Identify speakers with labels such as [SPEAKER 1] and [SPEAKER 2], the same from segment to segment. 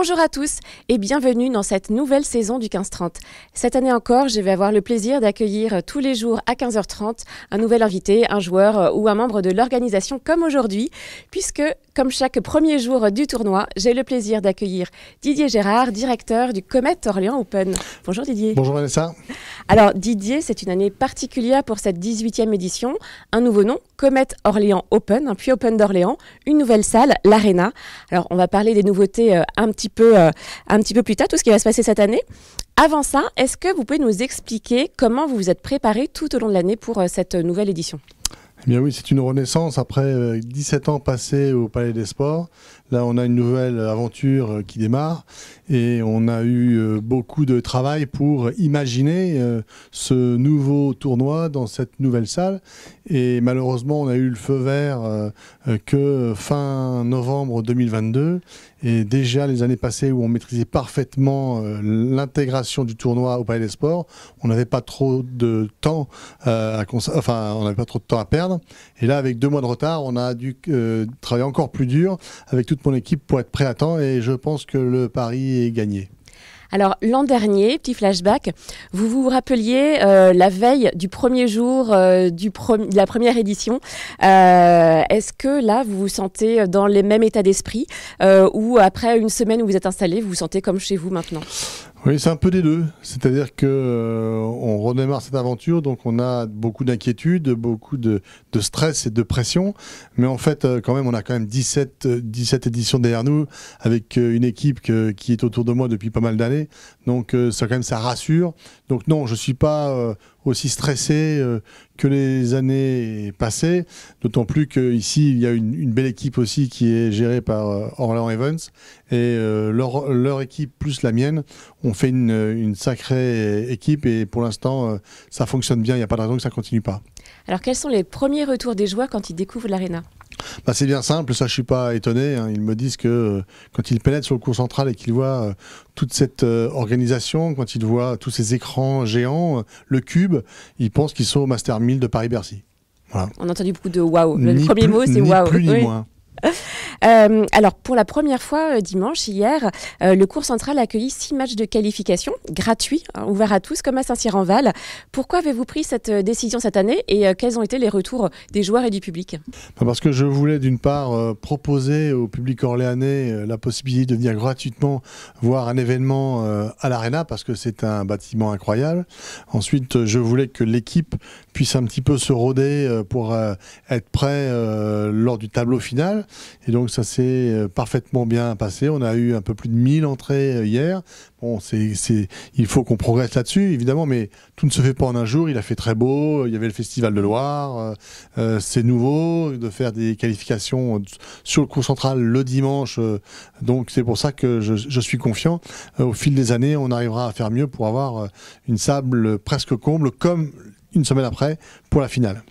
[SPEAKER 1] Bonjour à tous et bienvenue dans cette nouvelle saison du 15-30. Cette année encore, je vais avoir le plaisir d'accueillir tous les jours à 15h30 un nouvel invité, un joueur ou un membre de l'organisation comme aujourd'hui, puisque comme chaque premier jour du tournoi, j'ai le plaisir d'accueillir Didier Gérard, directeur du Comet Orléans Open. Bonjour Didier.
[SPEAKER 2] Bonjour Vanessa.
[SPEAKER 1] Alors Didier, c'est une année particulière pour cette 18e édition. Un nouveau nom, Comet Orléans Open, puis Open d'Orléans, une nouvelle salle, l'Arena. Alors on va parler des nouveautés un petit peu plus tard, tout ce qui va se passer cette année. Avant ça, est-ce que vous pouvez nous expliquer comment vous vous êtes préparé tout au long de l'année pour cette nouvelle édition ?
[SPEAKER 2] Eh bien oui, c'est une renaissance après 17 ans passés au Palais des Sports. Là, on a une nouvelle aventure qui démarre et on a eu beaucoup de travail pour imaginer ce nouveau tournoi dans cette nouvelle salle. Et malheureusement, on a eu le feu vert que fin novembre 2022. Et déjà, les années passées où on maîtrisait parfaitement l'intégration du tournoi au Palais des Sports, on n'avait pas trop de temps on n'avait pas trop de temps à perdre. Et là, avec 2 mois de retard, on a dû travailler encore plus dur avec toute mon équipe pour être prêt à temps. Et je pense que le pari est gagné.
[SPEAKER 1] Alors l'an dernier, petit flashback, vous vous rappeliez la veille du premier jour de la première édition. Est-ce que là, vous vous sentez dans les mêmes états d'esprit ou après une semaine où vous êtes installé, vous vous sentez comme chez vous maintenant ?
[SPEAKER 2] Oui, c'est un peu des deux. C'est-à-dire que on redémarre cette aventure, donc on a beaucoup d'inquiétudes, beaucoup de stress et de pression. Mais en fait, quand même, on a quand même 17 éditions derrière nous, avec une équipe qui est autour de moi depuis pas mal d'années. Donc ça, quand même, ça rassure. Donc non, je suis pas aussi stressé que les années passées, d'autant plus qu'ici, il y a une belle équipe aussi qui est gérée par Orléans Events, et leur équipe plus la mienne, on fait une sacrée équipe, et pour l'instant, ça fonctionne bien, il n'y a pas de raison que ça ne continue pas.
[SPEAKER 1] Alors, quels sont les premiers retours des joueurs quand ils découvrent l'Arena ?
[SPEAKER 2] C'est bien simple, ça je suis pas étonné. Ils me disent que quand ils pénètrent sur le cours central et qu'ils voient toute cette organisation, quand ils voient tous ces écrans géants, le cube, ils pensent qu'ils sont au Master 1000 de Paris-Bercy. Voilà.
[SPEAKER 1] On a entendu beaucoup de waouh. Le premier mot, c'est waouh.
[SPEAKER 2] Ni plus ni moins.
[SPEAKER 1] Alors, pour la première fois dimanche, hier, le cours central a accueilli 6 matchs de qualification gratuits, ouverts à tous, comme à Saint-Cyr-en-Val. Pourquoi avez-vous pris cette décision cette année et quels ont été les retours des joueurs et du public ?
[SPEAKER 2] Parce que je voulais d'une part proposer au public orléanais la possibilité de venir gratuitement voir un événement à l'Arena, parce que c'est un bâtiment incroyable. Ensuite, je voulais que l'équipe puisse un petit peu se rôder pour être prêt lors du tableau final. Et donc ça s'est parfaitement bien passé. On a eu un peu plus de 1000 entrées hier. Bon, il faut qu'on progresse là-dessus, évidemment, mais tout ne se fait pas en un jour. Il a fait très beau, il y avait le Festival de Loire. C'est nouveau de faire des qualifications sur le cours central le dimanche. Donc c'est pour ça que je suis confiant. Au fil des années, on arrivera à faire mieux pour avoir une salle presque comble, comme une semaine après, pour la finale.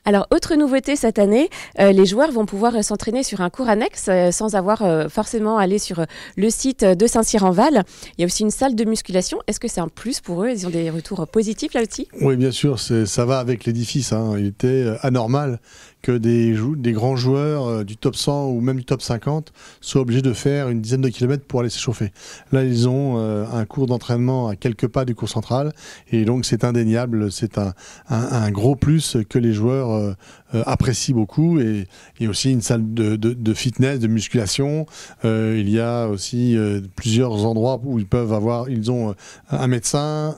[SPEAKER 1] Alors, autre nouveauté cette année, les joueurs vont pouvoir s'entraîner sur un cours annexe sans avoir forcément à aller sur le site de Saint-Cyr-en-Val. Il y a aussi une salle de musculation. Est-ce que c'est un plus pour eux ? Ils ont des retours positifs là aussi ?
[SPEAKER 2] Oui, bien sûr, ça va avec l'édifice. Il était anormal que des grands joueurs du top 100 ou même du top 50 soient obligés de faire une dizaine de kilomètres pour aller s'échauffer. Là, ils ont un cours d'entraînement à quelques pas du cours central, et donc c'est indéniable, c'est un gros plus que les joueurs apprécient beaucoup, et aussi une salle de fitness, de musculation. Il y a aussi plusieurs endroits où ils ont un médecin,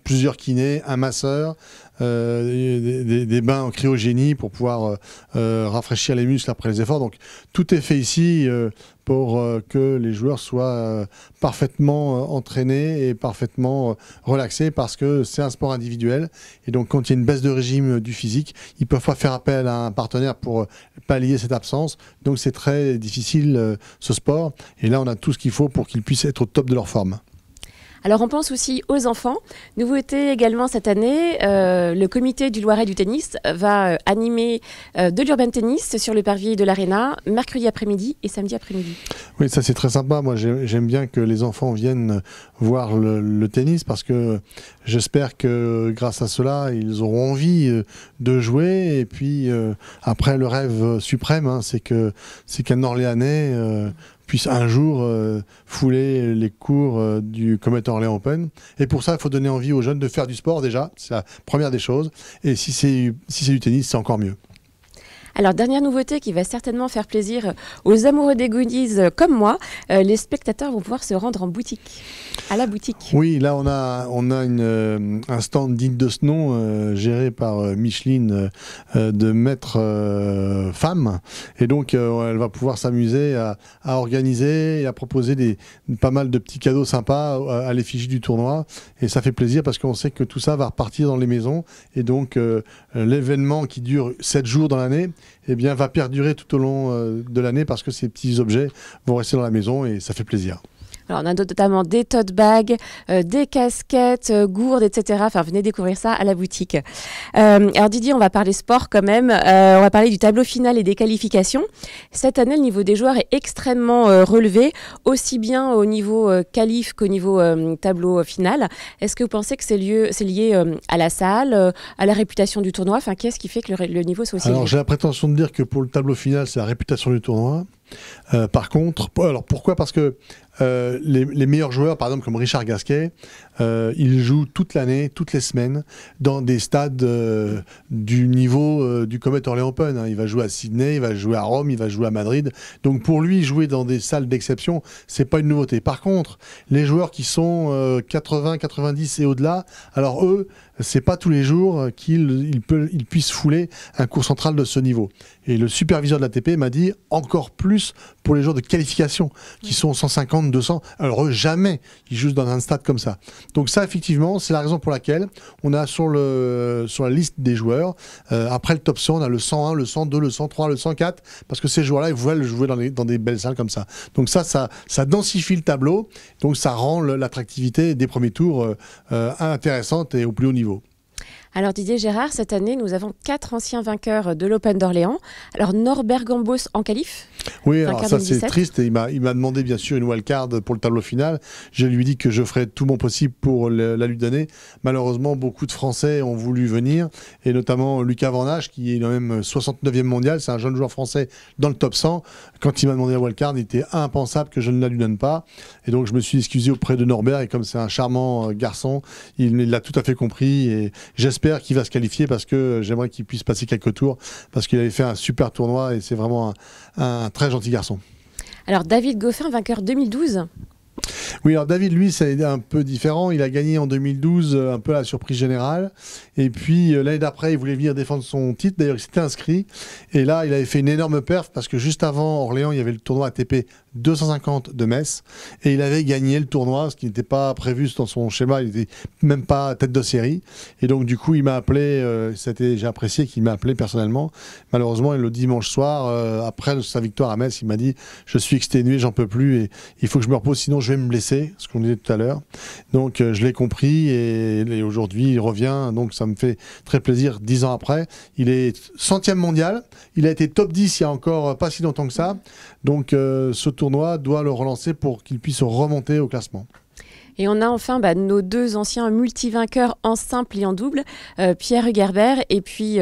[SPEAKER 2] plusieurs kinés, un masseur, des bains en cryogénie pour pouvoir rafraîchir les muscles après les efforts. Donc tout est fait ici pour que les joueurs soient parfaitement entraînés et parfaitement relaxés, parce que c'est un sport individuel, et donc quand il y a une baisse de régime du physique, ils ne peuvent pas faire appel à un partenaire pour pallier cette absence. Donc c'est très difficile ce sport, et là on a tout ce qu'il faut pour qu'ils puissent être au top de leur forme.
[SPEAKER 1] Alors on pense aussi aux enfants. Nouveauté également cette année, le comité du Loiret du tennis va animer de l'urban tennis sur le parvis de l'Arena mercredi après-midi et samedi après-midi.
[SPEAKER 2] Oui, ça c'est très sympa. Moi j'aime bien que les enfants viennent voir le tennis, parce que j'espère que grâce à cela ils auront envie de jouer. Et puis après, le rêve suprême, c'est qu'un Orléanais puissent un jour fouler les cours du Comet Orléans Open. Et pour ça, il faut donner envie aux jeunes de faire du sport déjà, c'est la première des choses. Et si c'est du tennis, c'est encore mieux.
[SPEAKER 1] Alors, dernière nouveauté qui va certainement faire plaisir aux amoureux des goodies comme moi, les spectateurs vont pouvoir se rendre en boutique, à la boutique.
[SPEAKER 2] Oui, là on a un stand digne de ce nom, géré par Micheline, de maître femme. Et donc elle va pouvoir s'amuser à organiser et à proposer pas mal de petits cadeaux sympas à l'effigie du tournoi. Et ça fait plaisir parce qu'on sait que tout ça va repartir dans les maisons. Et donc l'événement qui dure 7 jours dans l'année, eh bien, va perdurer tout au long de l'année parce que ces petits objets vont rester dans la maison et ça fait plaisir.
[SPEAKER 1] Alors, on a notamment des tote bags, des casquettes, gourdes, etc. Enfin, venez découvrir ça à la boutique. Alors Didier, on va parler sport quand même. On va parler du tableau final et des qualifications. Cette année, le niveau des joueurs est extrêmement relevé, aussi bien au niveau qualif qu'au niveau tableau final. Est-ce que vous pensez que c'est lié à la salle, à la réputation du tournoi? Enfin, qu'est-ce qui fait que le niveau soit aussi élevé?
[SPEAKER 2] Alors, j'ai la prétention de dire que pour le tableau final, c'est la réputation du tournoi. Par contre, alors pourquoi? Parce que les meilleurs joueurs, par exemple comme Richard Gasquet, il joue toute l'année, toutes les semaines, dans des stades du niveau du Comet Orléans Open. Hein. Il va jouer à Sydney, il va jouer à Rome, il va jouer à Madrid. Donc pour lui, jouer dans des salles d'exception, c'est pas une nouveauté. Par contre, les joueurs qui sont 80, 90 et au-delà, alors eux, c'est pas tous les jours qu'ils puissent fouler un cours central de ce niveau. Et le superviseur de l'ATP m'a dit encore plus pour les joueurs de qualification qui sont 150, 200. Alors eux, jamais ils jouent dans un stade comme ça. Donc ça, effectivement, c'est la raison pour laquelle on a sur la liste des joueurs, après le top 100, on a le 101, le 102, le 103, le 104, parce que ces joueurs-là, ils veulent jouer dans des belles salles comme ça. Donc ça densifie le tableau, donc ça rend l'attractivité des premiers tours intéressante et au plus haut niveau.
[SPEAKER 1] Alors Didier Gérard, cette année, nous avons 4 anciens vainqueurs de l'Open d'Orléans. Alors Norbert Gambos en qualif.
[SPEAKER 2] Oui, alors ça c'est triste et il m'a demandé bien sûr une wildcard pour le tableau final. Je lui ai dit que je ferais tout mon possible pour la lui donner. Malheureusement, beaucoup de Français ont voulu venir et notamment Lucas Van Hache qui est quand même 69e mondial. C'est un jeune joueur français dans le top 100. Quand il m'a demandé la wildcard, il était impensable que je ne la lui donne pas. Et donc je me suis excusé auprès de Norbert et comme c'est un charmant garçon, il l'a tout à fait compris et j'espère qu'il va se qualifier parce que j'aimerais qu'il puisse passer quelques tours parce qu'il avait fait un super tournoi et c'est vraiment un très gentil garçon.
[SPEAKER 1] Alors David Goffin, vainqueur 2012.
[SPEAKER 2] Oui, alors David, lui, c'est un peu différent. Il a gagné en 2012, un peu à la surprise générale. Et puis, l'année d'après, il voulait venir défendre son titre. D'ailleurs, il s'était inscrit. Et là, il avait fait une énorme perf parce que juste avant Orléans, il y avait le tournoi ATP 250 de Metz. Et il avait gagné le tournoi, ce qui n'était pas prévu dans son schéma. Il n'était même pas tête de série. Et donc, du coup, il m'a appelé. J'ai apprécié qu'il m'a appelé personnellement. Malheureusement, le dimanche soir, après sa victoire à Metz, il m'a dit « Je suis exténué, j'en peux plus. Et il faut que je me repose, sinon je vais me blesser. » Ce qu'on disait tout à l'heure. Donc, je l'ai compris. Et aujourd'hui, il revient. Donc, ça me fait très plaisir. 10 ans après, il est 100e mondial. Il a été top 10 il y a encore pas si longtemps que ça. Donc, ce tournoi doit le relancer pour qu'il puisse remonter au classement.
[SPEAKER 1] Et on a enfin nos deux anciens multi-vainqueurs en simple et en double, Pierre Hugerbert et puis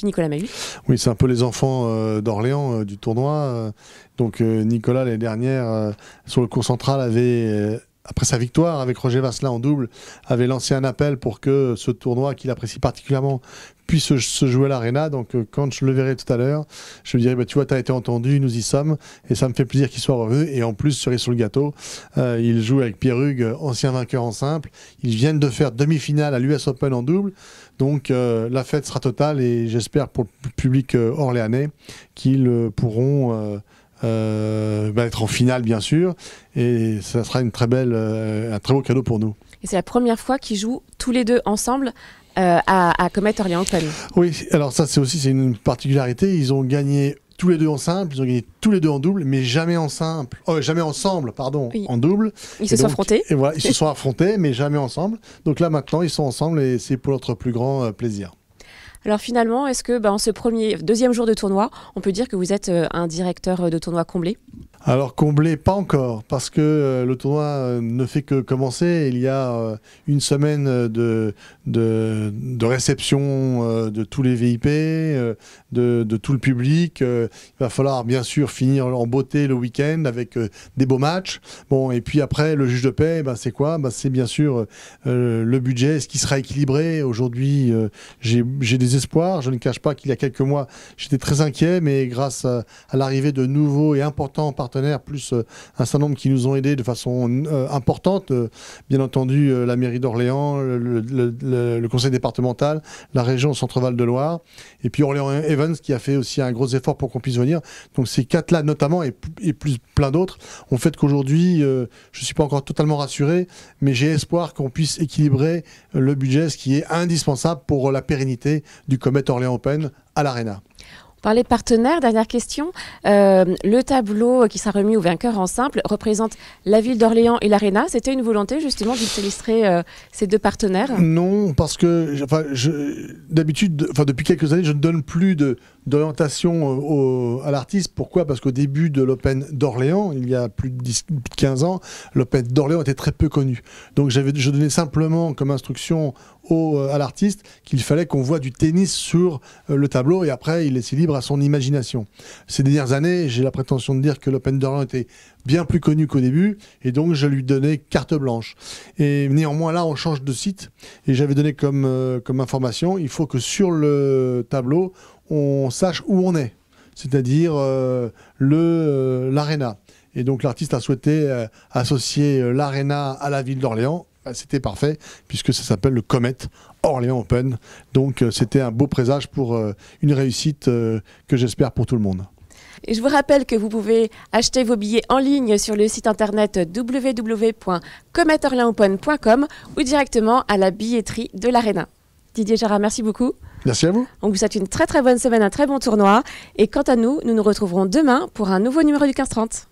[SPEAKER 1] Nicolas Mahut.
[SPEAKER 2] Oui, c'est un peu les enfants d'Orléans du tournoi. Donc Nicolas, l'année dernière, sur le cours central, avait... après sa victoire avec Roger Vasselin en double, avait lancé un appel pour que ce tournoi qu'il apprécie particulièrement puisse se jouer à l'Arena. Donc quand je le verrai tout à l'heure, je lui dirai tu vois, tu as été entendu, nous y sommes. Et ça me fait plaisir qu'il soit revenu. Et en plus, cerise sur le gâteau, il joue avec Pierre Hugues, ancien vainqueur en simple. Ils viennent de faire demi-finale à l'US Open en double. Donc la fête sera totale et j'espère pour le public orléanais qu'ils pourront... être en finale bien sûr et ça sera un très beau cadeau pour nous.
[SPEAKER 1] Et c'est la première fois qu'ils jouent tous les deux ensemble à Comet Orléans Open.
[SPEAKER 2] Oui, alors ça c'est une particularité, ils ont gagné tous les deux en simple, ils ont gagné tous les deux en double, mais jamais en simple, jamais ensemble, pardon, oui. En double.
[SPEAKER 1] Ils se sont affrontés.
[SPEAKER 2] Et voilà, ils se sont affrontés, mais jamais ensemble. Donc là maintenant, ils sont ensemble et c'est pour notre plus grand plaisir.
[SPEAKER 1] Alors finalement, est-ce que en ce deuxième jour de tournoi, on peut dire que vous êtes un directeur de tournoi comblé?
[SPEAKER 2] Alors comblé, pas encore, parce que le tournoi ne fait que commencer. Il y a une semaine de réception de tous les VIP, de tout le public. Il va falloir bien sûr finir en beauté le week-end avec des beaux matchs. Bon, et puis après, le juge de paix, c'est quoi? C'est bien sûr le budget, ce qui sera équilibré. Aujourd'hui, j'ai des espoirs. Je ne cache pas qu'il y a quelques mois, j'étais très inquiet, mais grâce à l'arrivée de nouveaux et importants partenaires, plus un certain nombre qui nous ont aidés de façon importante, bien entendu la mairie d'Orléans, le conseil départemental, la région Centre-Val de Loire, et puis Orléans Evans qui a fait aussi un gros effort pour qu'on puisse venir. Donc ces quatre-là notamment, et plus plein d'autres, ont fait qu'aujourd'hui, je ne suis pas encore totalement rassuré, mais j'ai espoir qu'on puisse équilibrer le budget, ce qui est indispensable pour la pérennité du Comet Orléans Open à l'Arena.
[SPEAKER 1] On parlait de partenaires, dernière question. Le tableau qui sera remis au vainqueur en simple représente la ville d'Orléans et l'Arena. C'était une volonté justement d'illustrer ces deux partenaires?
[SPEAKER 2] Non, parce que d'habitude, depuis quelques années, je ne donne plus d'orientation à l'artiste. Pourquoi? Parce qu'au début de l'Open d'Orléans, il y a plus de 15 ans, l'Open d'Orléans était très peu connu. Donc je donnais simplement comme instruction à l'artiste qu'il fallait qu'on voit du tennis sur le tableau et après il laissait libre à son imagination. Ces dernières années, j'ai la prétention de dire que l'Open d'Orléans était bien plus connu qu'au début et donc je lui donnais carte blanche. Et néanmoins là on change de site et j'avais donné comme information, il faut que sur le tableau on sache où on est, c'est-à-dire l'Arena. Et donc l'artiste a souhaité associer l'Arena à la ville d'Orléans. C'était parfait, puisque ça s'appelle le Comet Orléans Open. Donc c'était un beau présage pour une réussite que j'espère pour tout le monde.
[SPEAKER 1] Et je vous rappelle que vous pouvez acheter vos billets en ligne sur le site internet www.cometorleansopen.com ou directement à la billetterie de l'Arena. Didier Jarrat, merci beaucoup.
[SPEAKER 2] Merci à vous.
[SPEAKER 1] On vous souhaite une très très bonne semaine, un très bon tournoi. Et quant à nous, nous nous retrouverons demain pour un nouveau numéro du 15-30.